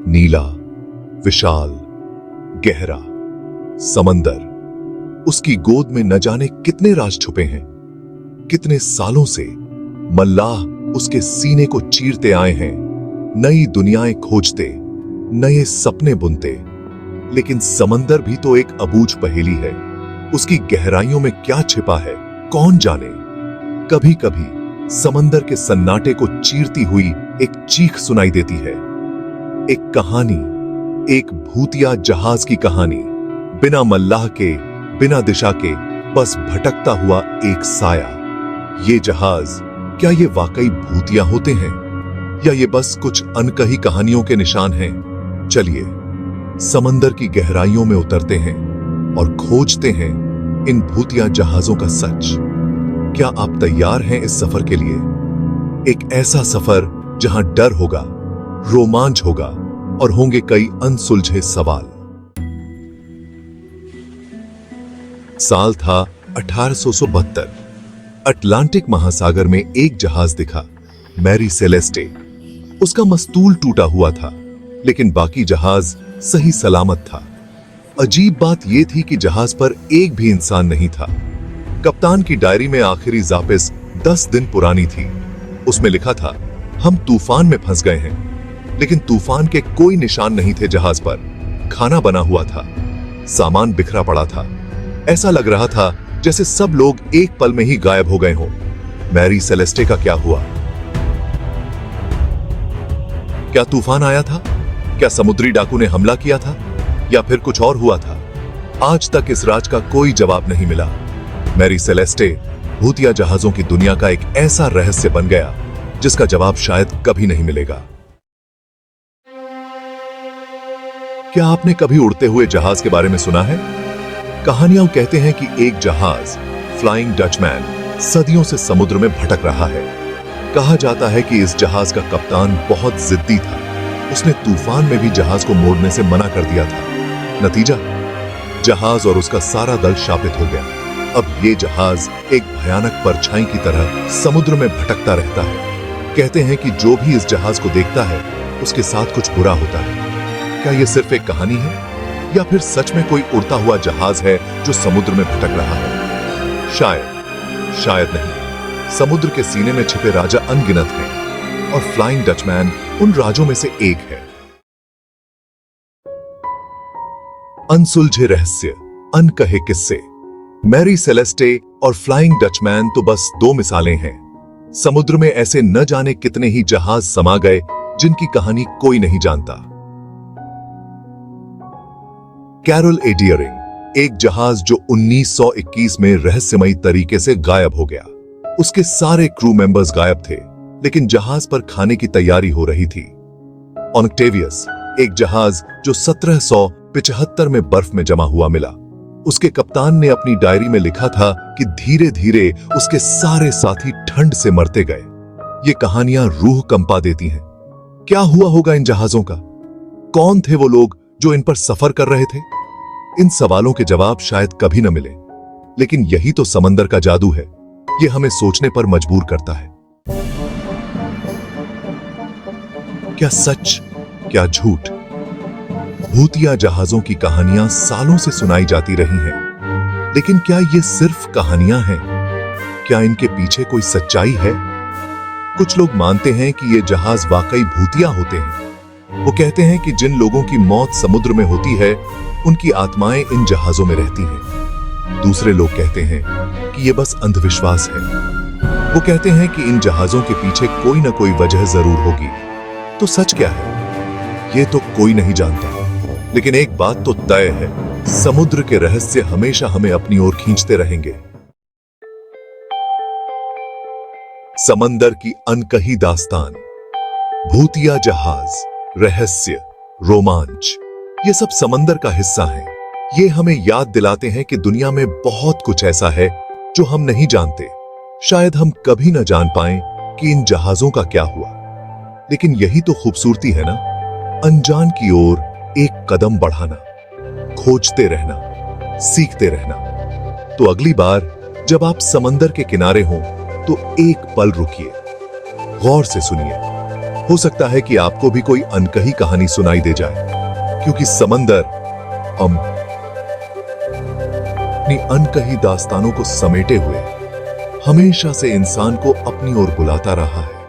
नीला, विशाल, गहरा समंदर। उसकी गोद में न जाने कितने राज छुपे हैं। कितने सालों से मल्लाह उसके सीने को चीरते आए हैं, नई दुनियाएं खोजते, नए सपने बुनते। लेकिन समंदर भी तो एक अबूझ पहेली है। उसकी गहराइयों में क्या छिपा है, कौन जाने। कभी कभी समंदर के सन्नाटे को चीरती हुई एक चीख सुनाई देती है। एक कहानी, एक भूतिया जहाज की कहानी, बिना मल्लाह के, बिना दिशा के, बस भटकता हुआ एक साया। ये जहाज, क्या ये वाकई भूतिया होते हैं या ये बस कुछ अनकही कहानियों के निशान हैं? चलिए समंदर की गहराइयों में उतरते हैं और खोजते हैं इन भूतिया जहाजों का सच। क्या आप तैयार हैं इस सफर के लिए? एक ऐसा सफर जहां डर होगा, रोमांच होगा और होंगे कई अनसुलझे सवाल। साल था 1872। अटलांटिक महासागर में एक जहाज दिखा, मैरी सेलेस्टे। उसका मस्तूल टूटा हुआ था, लेकिन बाकी जहाज सही सलामत था। अजीब बात यह थी कि जहाज पर एक भी इंसान नहीं था। कप्तान की डायरी में आखिरी जापिस 10 दिन पुरानी थी। उसमें लिखा था, हम तूफान में फंस गए हैं। लेकिन तूफान के कोई निशान नहीं थे जहाज पर। खाना बना हुआ था, सामान बिखरा पड़ा था। ऐसा लग रहा था जैसे सब लोग एक पल में ही गायब हो गए हों। मैरी सेलेस्टे का क्या हुआ? क्या तूफान आया था? क्या समुद्री डाकू ने हमला किया था? या फिर कुछ और हुआ था? आज तक इस राज का कोई जवाब नहीं मिला। मैरी सेलेस्टे भूतिया जहाजों की दुनिया का एक ऐसा रहस्य बन गया जिसका जवाब शायद कभी नहीं मिलेगा। क्या आपने कभी उड़ते हुए जहाज के बारे में सुना है? कहानियां कहते हैं कि एक जहाज, फ्लाइंग डचमैन, सदियों से समुद्र में भटक रहा है। कहा जाता है कि इस जहाज का कप्तान बहुत जिद्दी था। उसने तूफान में भी जहाज को मोड़ने से मना कर दिया था। नतीजा, जहाज और उसका सारा दल शापित हो गया। अब ये जहाज एक भयानक परछाई की तरह समुद्र में भटकता रहता है। कहते हैं कि जो भी इस जहाज को देखता है उसके साथ कुछ बुरा होता है। क्या यह सिर्फ एक कहानी है या फिर सच में कोई उड़ता हुआ जहाज है जो समुद्र में भटक रहा है? शायद नहीं। समुद्र के सीने में छिपे राजा अनगिनत हैं और फ्लाइंग डचमैन उन राजों में से एक है। अनसुलझे रहस्य, अनकहे किस्से। मैरी सेलेस्टे और फ्लाइंग डचमैन तो बस दो मिसालें हैं। समुद्र में ऐसे न जाने कितने ही जहाज समा गए जिनकी कहानी कोई नहीं जानता। कैरोल ए डियरिंग, एक जहाज जो 1921 में रहस्यमयी तरीके से गायब हो गया। उसके सारे क्रू मेंबर्स गायब थे, लेकिन जहाज पर खाने की तैयारी हो रही थी। ऑक्टेवियस, एक जहाज जो 1775 में बर्फ में जमा हुआ मिला। उसके कप्तान ने अपनी डायरी में लिखा था कि धीरे धीरे उसके सारे साथी ठंड से मरते गए। ये कहानियां रूह कंपा देती हैं। क्या हुआ होगा इन जहाजों का? कौन थे वो लोग जो इन पर सफर कर रहे थे? इन सवालों के जवाब शायद कभी न मिले, लेकिन यही तो समंदर का जादू है। ये हमें सोचने पर मजबूर करता है। क्या सच, क्या झूठ? भूतिया जहाजों की कहानियां सालों से सुनाई जाती रही हैं, लेकिन क्या ये सिर्फ कहानियां हैं? क्या इनके पीछे कोई सच्चाई है? कुछ लोग मानते हैं कि ये जहाज वाकई भूतिया होते हैं। वो कहते हैं कि जिन लोगों की मौत समुद्र में होती है, उनकी आत्माएं इन जहाजों में रहती हैं। दूसरे लोग कहते हैं कि ये बस अंधविश्वास है। वो कहते हैं कि इन जहाजों के पीछे कोई ना कोई वजह जरूर होगी। तो सच क्या है, ये तो कोई नहीं जानता। लेकिन एक बात तो तय है, समुद्र के रहस्य हमेशा हमें अपनी ओर खींचते रहेंगे। समंदर की अनकही दास्तान, भूतिया जहाज, रहस्य, रोमांच, ये सब समंदर का हिस्सा है। ये हमें याद दिलाते हैं कि दुनिया में बहुत कुछ ऐसा है जो हम नहीं जानते। शायद हम कभी न जान पाएं कि इन जहाजों का क्या हुआ। लेकिन यही तो खूबसूरती है ना, अनजान की ओर एक कदम बढ़ाना, खोजते रहना, सीखते रहना। तो अगली बार जब आप समंदर के किनारे हों तो एक पल रुकिए, गौर से सुनिए। हो सकता है कि आपको भी कोई अनकही कहानी सुनाई दे जाए, क्योंकि समंदर अपनी अनकही दास्तानों को समेटे हुए हमेशा से इंसान को अपनी ओर बुलाता रहा है।